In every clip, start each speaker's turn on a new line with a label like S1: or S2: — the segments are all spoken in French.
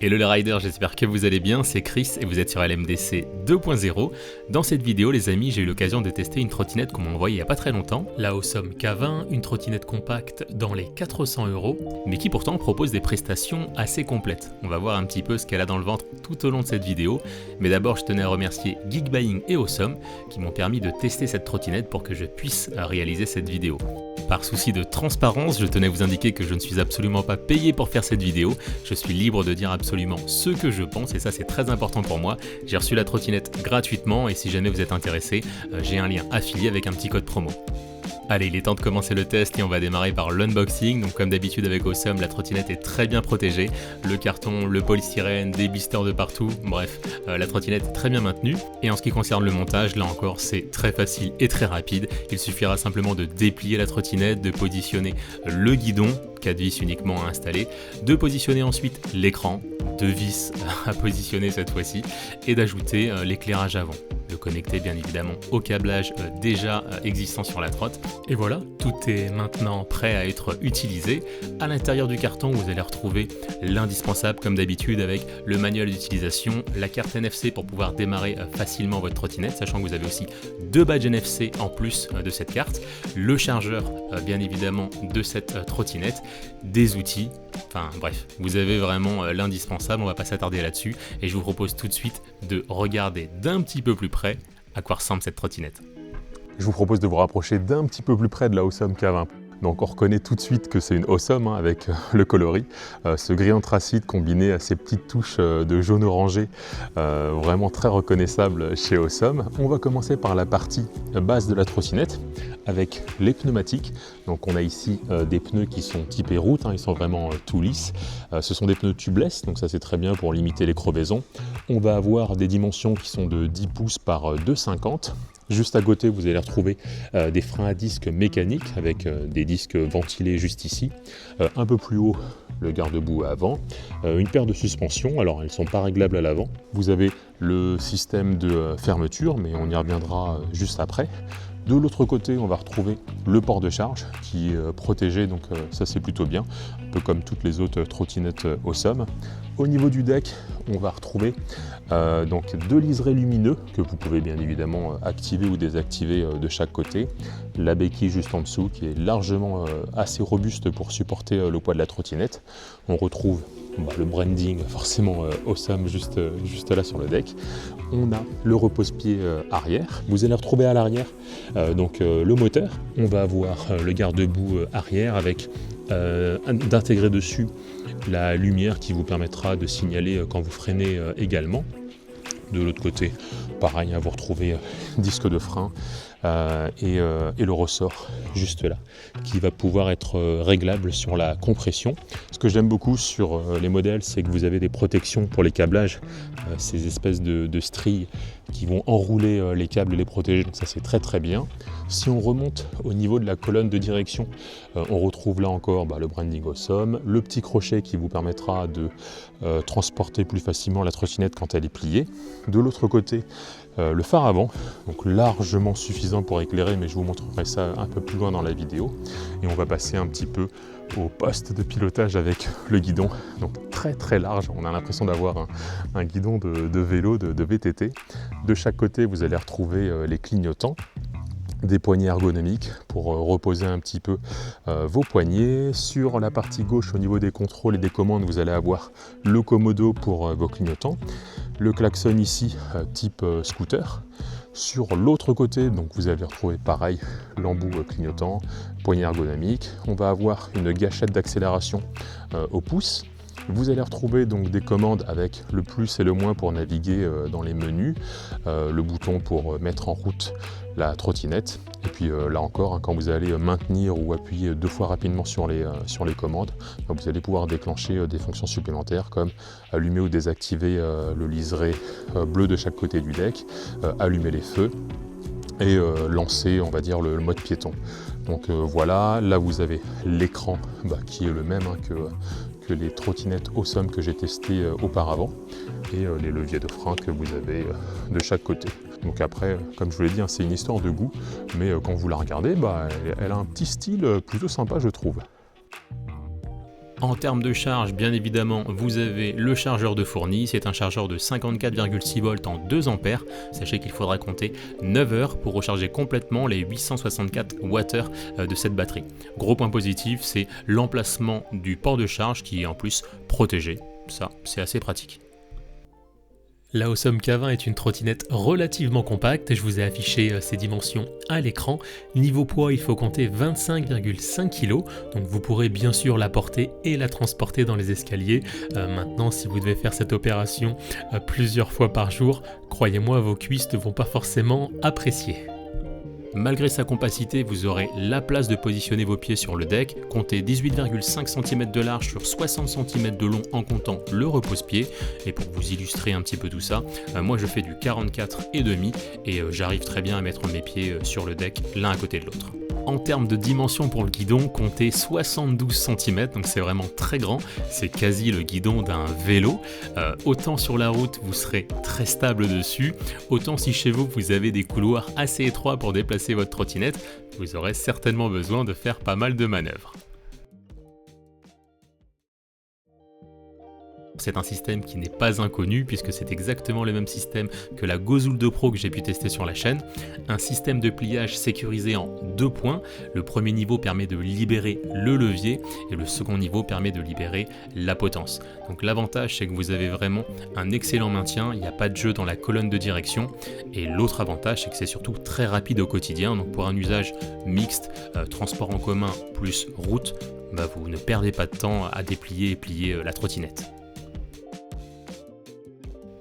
S1: Hello les riders, j'espère que vous allez bien, c'est Chris et vous êtes sur LMDC 2.0. Dans cette vidéo les amis, j'ai eu l'occasion de tester une trottinette qu'on m'a envoyée il n'y a pas très longtemps, la Awesome K20, une trottinette compacte dans les 400 €, mais qui pourtant propose des prestations assez complètes. On va voir un petit peu ce qu'elle a dans le ventre tout au long de cette vidéo, mais d'abord je tenais à remercier Geekbuying et Awesome qui m'ont permis de tester cette trottinette pour que je puisse réaliser cette vidéo. Par souci de transparence, je tenais à vous indiquer que je ne suis absolument pas payé pour faire cette vidéo, je suis libre de dire absolument ce que je pense et ça c'est très important pour moi. J'ai reçu la trottinette gratuitement et si jamais vous êtes intéressé, j'ai un lien affilié avec un petit code promo. Allez, il est temps de commencer le test et on va démarrer par l'unboxing. Donc comme d'habitude avec Awesome, la trottinette est très bien protégée. Le carton, le polystyrène, des blisters de partout, bref, la trottinette est très bien maintenue. Et en ce qui concerne le montage, là encore c'est très facile et très rapide. Il suffira simplement de déplier la trottinette, de positionner le guidon, 4 vis uniquement à installer, de positionner ensuite l'écran, 2 vis à positionner cette fois-ci, et d'ajouter l'éclairage avant. De connecter bien évidemment au câblage déjà existant sur la trotte. Et voilà, tout est maintenant prêt à être utilisé. À l'intérieur du carton, vous allez retrouver l'indispensable comme d'habitude avec le manuel d'utilisation, la carte NFC pour pouvoir démarrer facilement votre trottinette, sachant que vous avez aussi 2 badges NFC en plus de cette carte, le chargeur bien évidemment de cette trottinette, des outils, enfin bref, vous avez vraiment l'indispensable, on va pas s'attarder là-dessus et je vous propose tout de suite de regarder d'un petit peu plus près à quoi ressemble cette trottinette.
S2: Je vous propose de vous rapprocher d'un petit peu plus près de la Awesome K20. Donc on reconnaît tout de suite que c'est une Awesome avec le coloris, ce gris anthracite combiné à ces petites touches de jaune orangé, vraiment très reconnaissable chez Awesome. On va commencer par la partie basse de la trottinette avec les pneumatiques. Donc on a ici des pneus qui sont typés route, ils sont vraiment tout lisses. Ce sont des pneus tubeless, donc ça c'est très bien pour limiter les crevaisons. On va avoir des dimensions qui sont de 10 pouces par 2,50. Juste à côté, vous allez retrouver des freins à disque mécaniques avec des disques ventilés juste ici. Un peu plus haut, le garde-boue avant. Une paire de suspensions, alors elles ne sont pas réglables à l'avant. Vous avez le système de fermeture, mais on y reviendra juste après. De l'autre côté, on va retrouver le port de charge qui est protégé, donc ça c'est plutôt bien, un peu comme toutes les autres trottinettes Awesome. Au niveau du deck, on va retrouver donc 2 liserés lumineux que vous pouvez bien évidemment activer ou désactiver de chaque côté. La béquille juste en dessous qui est largement assez robuste pour supporter le poids de la trottinette. On retrouve le branding forcément Awesome juste là sur le deck. On a le repose-pied arrière. Vous allez retrouver à l'arrière le moteur. On va avoir le garde-boue arrière avec d'intégrer dessus la lumière qui vous permettra de signaler quand vous freinez également. De l'autre côté, pareil, vous retrouvez disque de frein et le ressort juste là, qui va pouvoir être réglable sur la compression. Ce que j'aime beaucoup sur les modèles, c'est que vous avez des protections pour les câblages, ces espèces de stries qui vont enrouler les câbles et les protéger, donc ça c'est très très bien. Si on remonte au niveau de la colonne de direction, on retrouve là encore le branding Awesome, le petit crochet qui vous permettra de transporter plus facilement la trottinette quand elle est pliée. De l'autre côté, le phare avant, donc largement suffisant pour éclairer, mais je vous montrerai ça un peu plus loin dans la vidéo. Et on va passer un petit peu au poste de pilotage avec le guidon, donc très très large, on a l'impression d'avoir un guidon de vélo, de VTT. De chaque côté, vous allez retrouver les clignotants, des poignées ergonomiques pour reposer un petit peu vos poignets. Sur la partie gauche, au niveau des contrôles et des commandes, vous allez avoir le commodo pour vos clignotants, le klaxon ici type scooter. Sur l'autre côté, donc vous allez retrouver pareil l'embout clignotant, poignée ergonomique. On va avoir une gâchette d'accélération au pouce. Vous allez retrouver donc des commandes avec le plus et le moins pour naviguer dans les menus, le bouton pour mettre en route la trottinette, et puis là encore, quand vous allez maintenir ou appuyer 2 fois rapidement sur les commandes, vous allez pouvoir déclencher des fonctions supplémentaires comme allumer ou désactiver le liseré bleu de chaque côté du deck, allumer les feux et lancer, on va dire, le mode piéton. Donc voilà, là vous avez l'écran qui est le même que les trottinettes Awesome que j'ai testées auparavant et les leviers de frein que vous avez de chaque côté. Donc après, comme je vous l'ai dit, c'est une histoire de goût, mais quand vous la regardez, elle a un petit style plutôt sympa, je trouve.
S1: En termes de charge, bien évidemment, vous avez le chargeur de fourni, c'est un chargeur de 54,6 volts en 2 ampères. Sachez qu'il faudra compter 9 heures pour recharger complètement les 864 Wh de cette batterie. Gros point positif, c'est l'emplacement du port de charge qui est en plus protégé. Ça, c'est assez pratique. La Awesome K20 est une trottinette relativement compacte, je vous ai affiché ses dimensions à l'écran. Niveau poids, il faut compter 25,5 kg, donc vous pourrez bien sûr la porter et la transporter dans les escaliers. Maintenant, si vous devez faire cette opération plusieurs fois par jour, croyez-moi, vos cuisses ne vont pas forcément apprécier. Malgré sa compacité, vous aurez la place de positionner vos pieds sur le deck, comptez 18,5 cm de large sur 60 cm de long en comptant le repose-pied. Et pour vous illustrer un petit peu tout ça, moi je fais du 44,5 et j'arrive très bien à mettre mes pieds sur le deck l'un à côté de l'autre. En termes de dimension pour le guidon, comptez 72 cm, donc c'est vraiment très grand, c'est quasi le guidon d'un vélo. Autant sur la route vous serez très stable dessus, autant si chez vous vous avez des couloirs assez étroits pour déplacer votre trottinette, vous aurez certainement besoin de faire pas mal de manœuvres. C'est un système qui n'est pas inconnu puisque c'est exactement le même système que la Gozul 2 Pro que j'ai pu tester sur la chaîne. Un système de pliage sécurisé en 2 points. Le premier niveau permet de libérer le levier et le second niveau permet de libérer la potence. Donc l'avantage c'est que vous avez vraiment un excellent maintien, il n'y a pas de jeu dans la colonne de direction. Et l'autre avantage c'est que c'est surtout très rapide au quotidien. Donc pour un usage mixte, transport en commun plus route, vous ne perdez pas de temps à déplier et plier la trottinette.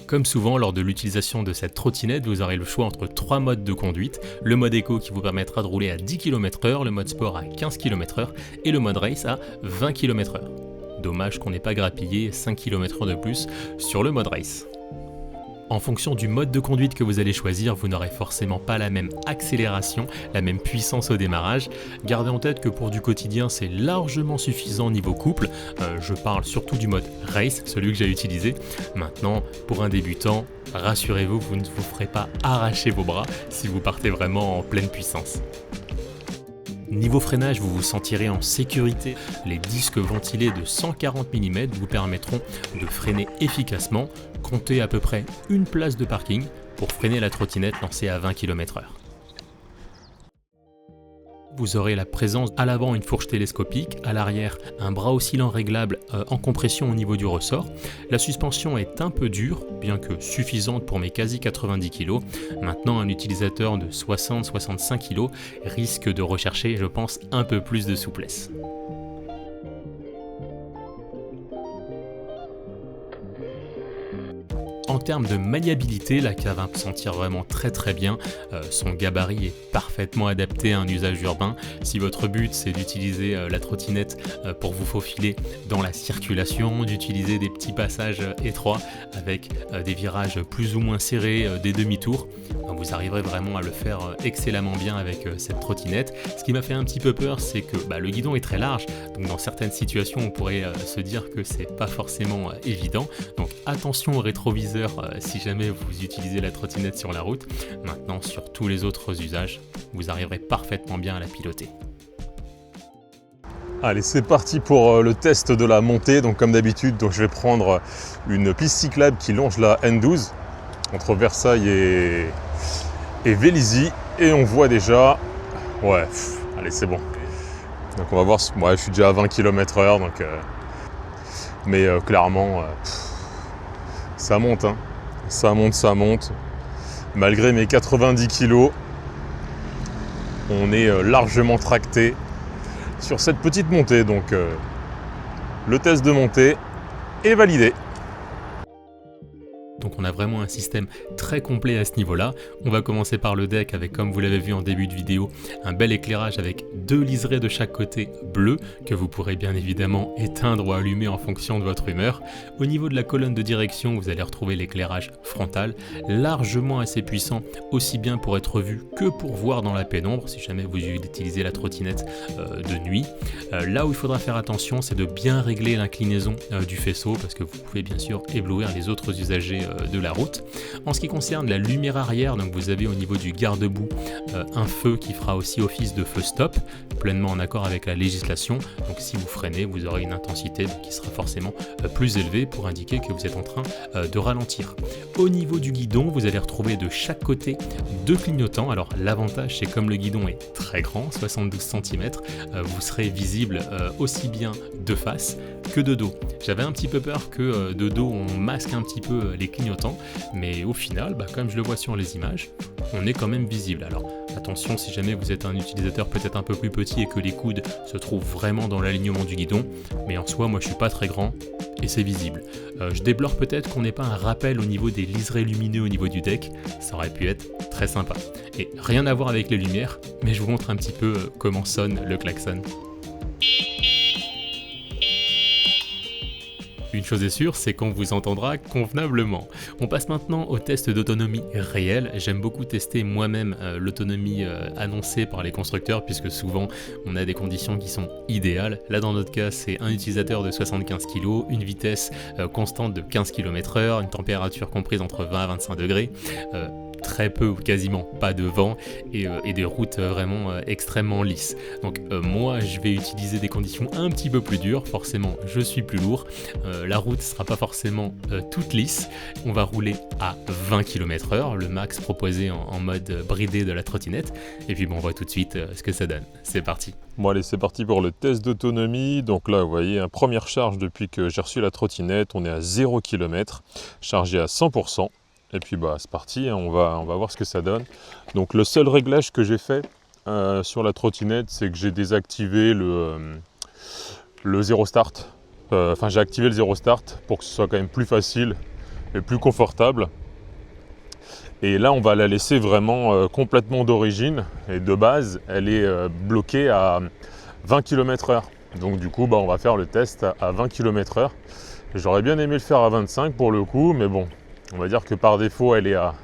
S1: Comme souvent, lors de l'utilisation de cette trottinette, vous aurez le choix entre 3 modes de conduite. Le mode éco qui vous permettra de rouler à 10 km/h, le mode sport à 15 km/h et le mode race à 20 km/h. Dommage qu'on n'ait pas grappillé 5 km/h de plus sur le mode race. En fonction du mode de conduite que vous allez choisir, vous n'aurez forcément pas la même accélération, la même puissance au démarrage. Gardez en tête que pour du quotidien, c'est largement suffisant niveau couple. Je parle surtout du mode race, celui que j'ai utilisé. Maintenant, pour un débutant, rassurez-vous, vous ne vous ferez pas arracher vos bras si vous partez vraiment en pleine puissance. Niveau freinage, vous vous sentirez en sécurité. Les disques ventilés de 140 mm vous permettront de freiner efficacement. Comptez à peu près une place de parking pour freiner la trottinette lancée à 20 km/h. Vous aurez la présence à l'avant une fourche télescopique, à l'arrière un bras oscillant réglable en compression au niveau du ressort. La suspension est un peu dure, bien que suffisante pour mes quasi 90 kg. Maintenant, un utilisateur de 60-65 kg risque de rechercher, je pense, un peu plus de souplesse. En termes de maniabilité, la K20 s'en tire vraiment très bien. Son gabarit est parfaitement adapté à un usage urbain. Si votre but c'est d'utiliser la trottinette pour vous faufiler dans la circulation, d'utiliser des petits passages étroits avec des virages plus ou moins serrés, des demi-tours, vous arriverez vraiment à le faire excellemment bien avec cette trottinette. Ce qui m'a fait un petit peu peur, c'est que le guidon est très large, donc dans certaines situations on pourrait se dire que c'est pas forcément évident. Donc attention au rétroviseur si jamais vous utilisez la trottinette sur la route. Maintenant, sur tous les autres usages, vous arriverez parfaitement bien à la piloter.
S2: Allez, c'est parti pour le test de la montée. Donc comme d'habitude, je vais prendre une piste cyclable qui longe la N12 entre Versailles et Vélizy. Et on voit déjà... Ouais, allez, c'est bon. Donc on va voir... Ouais, je suis déjà à 20 km/h, donc... Mais clairement... ça monte, hein. Ça monte. Malgré mes 90 kg, on est largement tracté sur cette petite montée. Donc le test de montée est validé.
S1: Donc on a vraiment un système très complet à ce niveau-là. On va commencer par le deck avec, comme vous l'avez vu en début de vidéo, un bel éclairage avec 2 liserés de chaque côté bleu que vous pourrez bien évidemment éteindre ou allumer en fonction de votre humeur. Au niveau de la colonne de direction, vous allez retrouver l'éclairage frontal, largement assez puissant, aussi bien pour être vu que pour voir dans la pénombre, si jamais vous utilisez la trottinette de nuit. Là où il faudra faire attention, c'est de bien régler l'inclinaison du faisceau, parce que vous pouvez bien sûr éblouir les autres usagers de la route. En ce qui concerne la lumière arrière, donc vous avez au niveau du garde-boue un feu qui fera aussi office de feu stop, pleinement en accord avec la législation. Donc si vous freinez, vous aurez une intensité qui sera forcément plus élevée pour indiquer que vous êtes en train de ralentir. Au niveau du guidon, vous allez retrouver de chaque côté 2 clignotants. Alors l'avantage, c'est comme le guidon est très grand, 72 cm, vous serez visible aussi bien de face que de dos. J'avais un petit peu peur que de dos on masque un petit peu les clignotants, mais au final, comme je le vois sur les images, on est quand même visible. Alors attention, si jamais vous êtes un utilisateur peut-être un peu plus petit et que les coudes se trouvent vraiment dans l'alignement du guidon, mais en soi, moi je suis pas très grand et c'est visible. Je déplore peut-être qu'on n'ait pas un rappel au niveau des liserés lumineux au niveau du deck, ça aurait pu être très sympa. Et rien à voir avec les lumières, mais je vous montre un petit peu comment sonne le klaxon. Une chose est sûre, c'est qu'on vous entendra convenablement. On passe maintenant au test d'autonomie réelle. J'aime beaucoup tester moi-même l'autonomie annoncée par les constructeurs, puisque souvent on a des conditions qui sont idéales. Là dans notre cas, c'est un utilisateur de 75 kg, une vitesse constante de 15 km/h, une température comprise entre 20 à 25 degrés. Très peu ou quasiment pas de vent et des routes vraiment extrêmement lisses. Donc moi je vais utiliser des conditions un petit peu plus dures, forcément je suis plus lourd, la route ne sera pas forcément toute lisse, on va rouler à 20 km/h, le max proposé en mode bridé de la trottinette, et puis on voit tout de suite ce que ça donne. C'est parti.
S2: Bon allez, c'est parti pour le test d'autonomie. Donc là vous voyez, première charge depuis que j'ai reçu la trottinette, on est à 0 km, chargé à 100%. Et puis c'est parti, on va voir ce que ça donne. Donc le seul réglage que j'ai fait sur la trottinette, c'est que j'ai désactivé le zéro start. Enfin j'ai activé le zéro start pour que ce soit quand même plus facile et plus confortable. Et là on va la laisser vraiment complètement d'origine. Et de base, elle est bloquée à 20 km/h. Donc du coup on va faire le test à 20 km/h. J'aurais bien aimé le faire à 25 pour le coup, mais bon. On va dire que par défaut, elle est à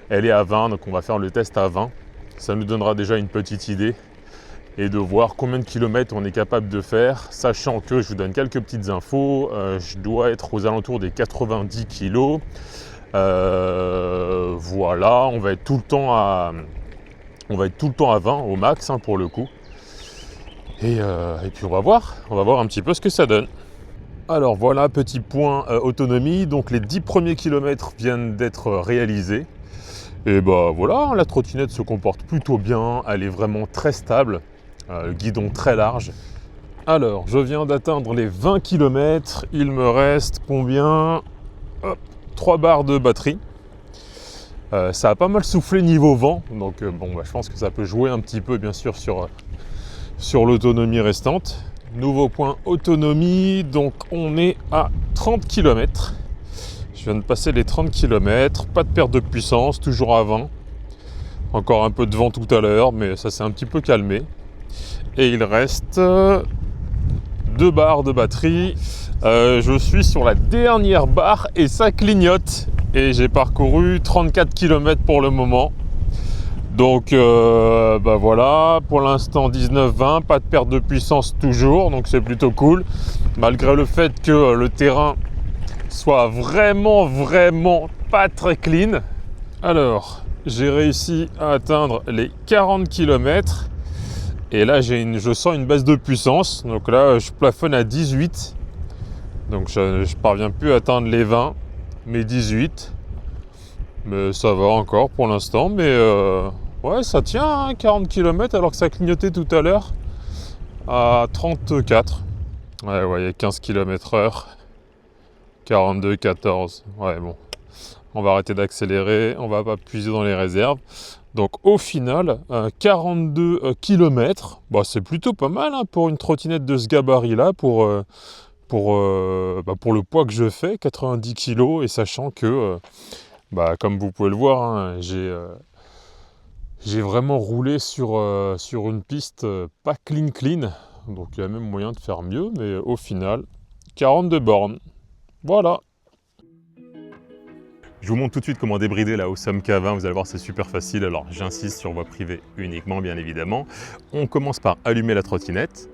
S2: 20, donc on va faire le test à 20. Ça nous donnera déjà une petite idée et de voir combien de kilomètres on est capable de faire, sachant que je vous donne quelques petites infos. Je dois être aux alentours des 90 kg. Voilà, on va être tout le temps à 20 au max pour le coup. Et puis on va voir un petit peu ce que ça donne. Alors voilà, petit point autonomie, donc les 10 premiers kilomètres viennent d'être réalisés. Et voilà, la trottinette se comporte plutôt bien, elle est vraiment très stable, le guidon très large. Alors, je viens d'atteindre les 20 km, il me reste combien? 3 barres de batterie. Ça a pas mal soufflé niveau vent, donc je pense que ça peut jouer un petit peu bien sûr sur l'autonomie restante. Nouveau point autonomie, donc on est à 30 km. Je viens de passer les 30 km, pas de perte de puissance, toujours à 20. Encore un peu de vent tout à l'heure, mais ça s'est un petit peu calmé. Et il reste 2 barres de batterie. Je suis sur la dernière barre et ça clignote. Et j'ai parcouru 34 km pour le moment. Donc voilà, pour l'instant 19-20, pas de perte de puissance toujours, donc c'est plutôt cool. Malgré le fait que le terrain soit vraiment pas très clean. Alors, j'ai réussi à atteindre les 40 km. Et là, je sens une baisse de puissance. Donc là, je plafonne à 18. Donc je parviens plus à atteindre les 20, mais 18. Mais ça va encore pour l'instant, mais ouais, ça tient, 40 km alors que ça clignotait tout à l'heure à 34. Ouais, il y a 15 km/h, 42, 14. Ouais, bon, on va arrêter d'accélérer, on va pas puiser dans les réserves. Donc au final, 42 km, c'est plutôt pas mal pour une trottinette de ce gabarit-là, pour le poids que je fais, 90 kg, et sachant que comme vous pouvez le voir, j'ai vraiment roulé sur une piste pas clean, donc il y a même moyen de faire mieux, mais au final, 42 bornes. Voilà. Je vous montre tout de suite comment débrider la Awesome K20, vous allez voir c'est super facile, alors j'insiste sur voie privée uniquement bien évidemment. On commence par allumer la trottinette,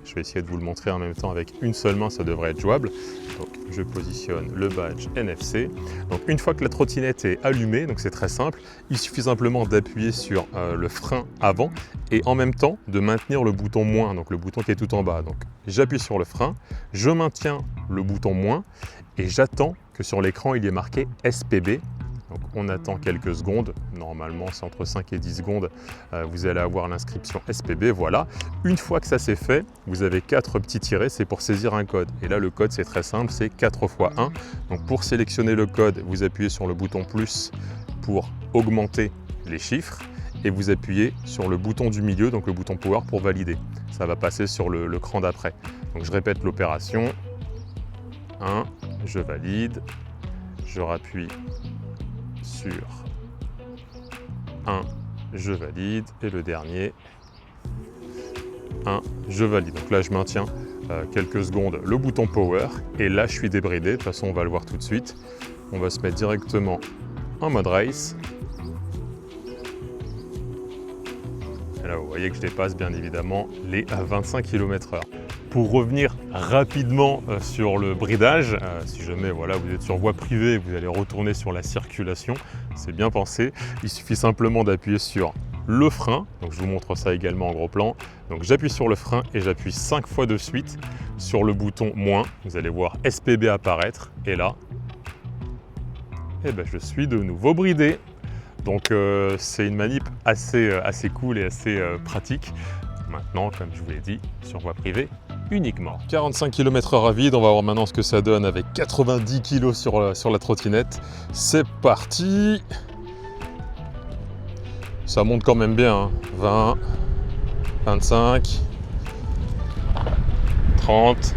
S2: Je vais essayer de vous le montrer en même temps avec une seule main, ça devrait être jouable. Donc je positionne le badge NFC. Donc une fois que la trottinette est allumée, donc c'est très simple, il suffit simplement d'appuyer sur le frein avant et en même temps de maintenir le bouton moins, donc le bouton qui est tout en bas. Donc j'appuie sur le frein, je maintiens le bouton moins et j'attends que sur l'écran il y ait marqué SPB. Donc on attend quelques secondes, normalement c'est entre 5 et 10 secondes, vous allez avoir l'inscription SPB, voilà. Une fois que ça c'est fait, vous avez 4 petits tirets, c'est pour saisir un code. Et là le code c'est très simple, c'est 4 x 1. Donc pour sélectionner le code, vous appuyez sur le bouton plus pour augmenter les chiffres et vous appuyez sur le bouton du milieu, donc le bouton power pour valider. Ça va passer sur le cran d'après. Donc je répète l'opération, 1, je valide, je rappuie sur 1, je valide, et le dernier, 1, je valide. Donc là, je maintiens quelques secondes le bouton power, et là, je suis débridé. De toute façon, on va le voir tout de suite. On va se mettre directement en mode race. Et là, vous voyez que je dépasse bien évidemment les 25 km/h. Pour revenir rapidement sur le bridage, si jamais voilà, vous êtes sur voie privée, vous allez retourner sur la circulation, c'est bien pensé. Il suffit simplement d'appuyer sur le frein, donc je vous montre ça également en gros plan. Donc j'appuie sur le frein et j'appuie 5 fois de suite sur le bouton moins. Vous allez voir SPB apparaître et là, eh ben, je suis de nouveau bridé. Donc c'est une manip assez cool et assez pratique. Maintenant, comme je vous l'ai dit, sur voie privée uniquement. 45 km/h à vide, on va voir maintenant ce que ça donne avec 90 kg sur la trottinette. C'est parti! Ça monte quand même bien, hein. 20, 25, 30,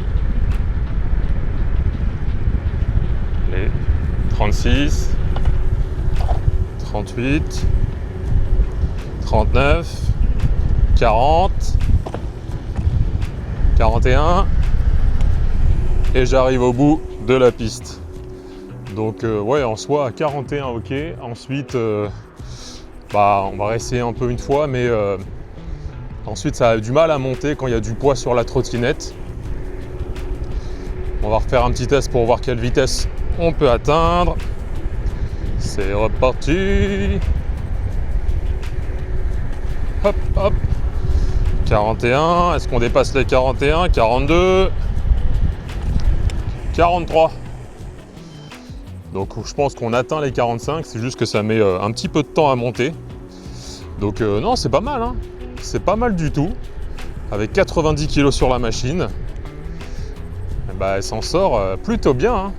S2: allez, 36, 38, 39, 40, 41 et j'arrive au bout de la piste. Donc ouais, en soi à 41 ok. Ensuite on va réessayer un peu une fois, mais ensuite ça a du mal à monter quand il y a du poids sur la trottinette. On va refaire un petit test pour voir quelle vitesse on peut atteindre. C'est reparti. Hop hop. 41, est-ce qu'on dépasse les 41, 42, 43. Donc je pense qu'on atteint les 45, c'est juste que ça met un petit peu de temps à monter. Donc non, c'est pas mal, hein. C'est pas mal du tout. Avec 90 kg sur la machine, bah, elle s'en sort plutôt bien, hein.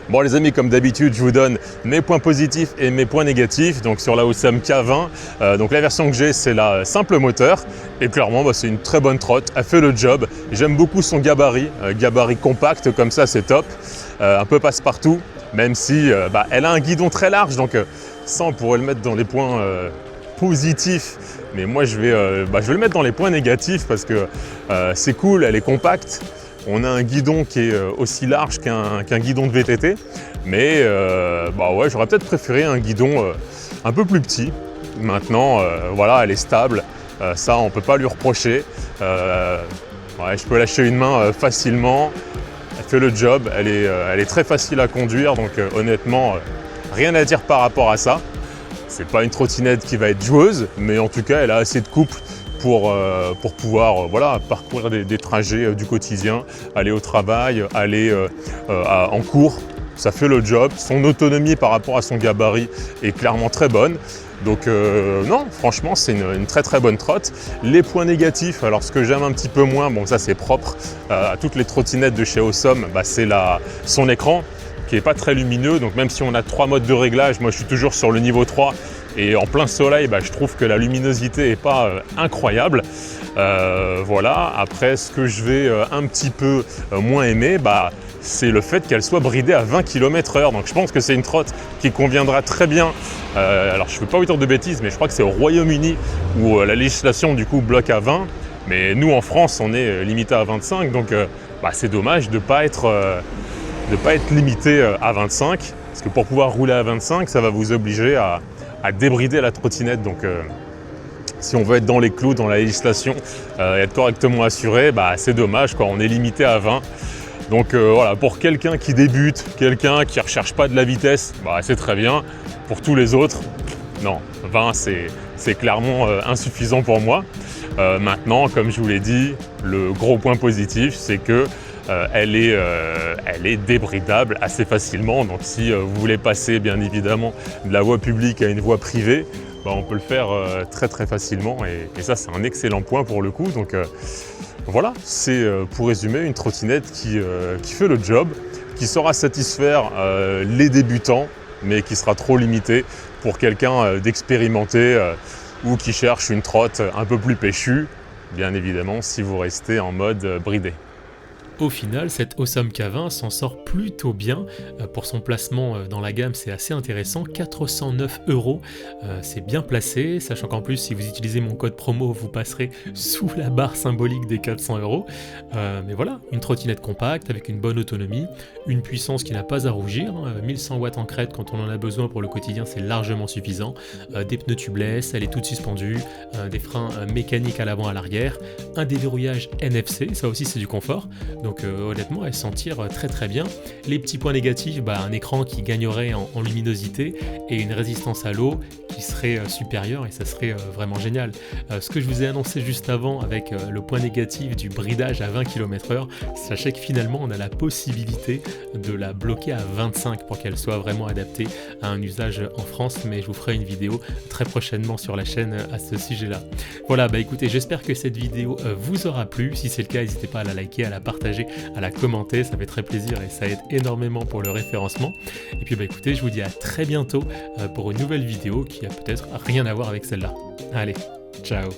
S2: Bon les amis, comme d'habitude, je vous donne mes points positifs et mes points négatifs. Donc sur la Awesome K20, donc la version que j'ai, c'est la simple moteur. Et clairement, bah, c'est une très bonne trotte, elle fait le job. J'aime beaucoup son gabarit, gabarit compact comme ça, c'est top. Un peu passe-partout, même si elle a un guidon très large. Donc ça, on pourrait le mettre dans les points positifs. Mais moi, je vais le mettre dans les points négatifs parce que c'est cool, elle est compacte. On a un guidon qui est aussi large qu'un guidon de VTT, mais ouais, j'aurais peut-être préféré un guidon un peu plus petit. Maintenant, voilà, elle est stable, ça on ne peut pas lui reprocher. Ouais, je peux lâcher une main facilement, elle fait le job, elle est très facile à conduire, donc honnêtement, rien à dire par rapport à ça. C'est pas une trottinette qui va être joueuse, mais en tout cas, elle a assez de couple pour pouvoir voilà, parcourir des trajets du quotidien, aller au travail, aller en cours. Ça fait le job. Son autonomie par rapport à son gabarit est clairement très bonne. Donc non, franchement, c'est une très très bonne trotte. Les points négatifs, alors ce que j'aime un petit peu moins, bon ça c'est propre à toutes les trottinettes de chez Awesome, c'est son écran qui n'est pas très lumineux. Donc même si on a 3 modes de réglage, moi je suis toujours sur le niveau 3. Et en plein soleil, je trouve que la luminosité n'est pas incroyable. Voilà. Après, ce que je vais un petit peu moins aimer, c'est le fait qu'elle soit bridée à 20 km/h. Donc je pense que c'est une trotte qui conviendra très bien. Alors je ne veux pas vous dire de bêtises, mais je crois que c'est au Royaume-Uni où la législation du coup bloque à 20. Mais nous en France, on est limité à 25. Donc c'est dommage de ne pas être limité à 25. Parce que pour pouvoir rouler à 25, ça va vous obliger à débrider la trottinette, donc Si on veut être dans les clous, dans la législation, être correctement assuré, c'est dommage, quoi. On est limité à 20. Donc voilà, pour quelqu'un qui débute, quelqu'un qui ne recherche pas de la vitesse, c'est très bien. Pour tous les autres, non, 20 c'est clairement insuffisant pour moi. Maintenant, comme je vous l'ai dit, le gros point positif, c'est que elle est débridable assez facilement. Donc si vous voulez passer bien évidemment de la voie publique à une voie privée, on peut le faire très très facilement et ça c'est un excellent point pour le coup. Donc voilà, c'est pour résumer une trottinette qui fait le job, qui saura satisfaire les débutants, mais qui sera trop limitée pour quelqu'un d'expérimenté ou qui cherche une trotte un peu plus péchue, bien évidemment si vous restez en mode bridé.
S1: Au final, cette Awesome K20 s'en sort plutôt bien. Pour son placement dans la gamme, c'est assez intéressant. 409 €, c'est bien placé, sachant qu'en plus, si vous utilisez mon code promo, vous passerez sous la barre symbolique des 400 €. Mais voilà, une trottinette compacte avec une bonne autonomie, une puissance qui n'a pas à rougir. 1100 watts en crête quand on en a besoin pour le quotidien, c'est largement suffisant. Des pneus tubeless, elle est toute suspendue, des freins mécaniques à l'avant et à l'arrière, un déverrouillage NFC, ça aussi c'est du confort. Donc honnêtement, elle s'en tire très très bien. Les petits points négatifs, un écran qui gagnerait en luminosité et une résistance à l'eau qui serait supérieure et ça serait vraiment génial. Ce que je vous ai annoncé juste avant avec le point négatif du bridage à 20 km/h, sachez que finalement on a la possibilité de la bloquer à 25 pour qu'elle soit vraiment adaptée à un usage en France, mais je vous ferai une vidéo très prochainement sur la chaîne à ce sujet-là. Voilà, écoutez, j'espère que cette vidéo vous aura plu. Si c'est le cas, n'hésitez pas à la liker, à la partager, à la commenter, ça fait très plaisir et ça aide énormément pour le référencement. Et puis écoutez, je vous dis à très bientôt pour une nouvelle vidéo qui a peut-être rien à voir avec celle-là. Allez, ciao!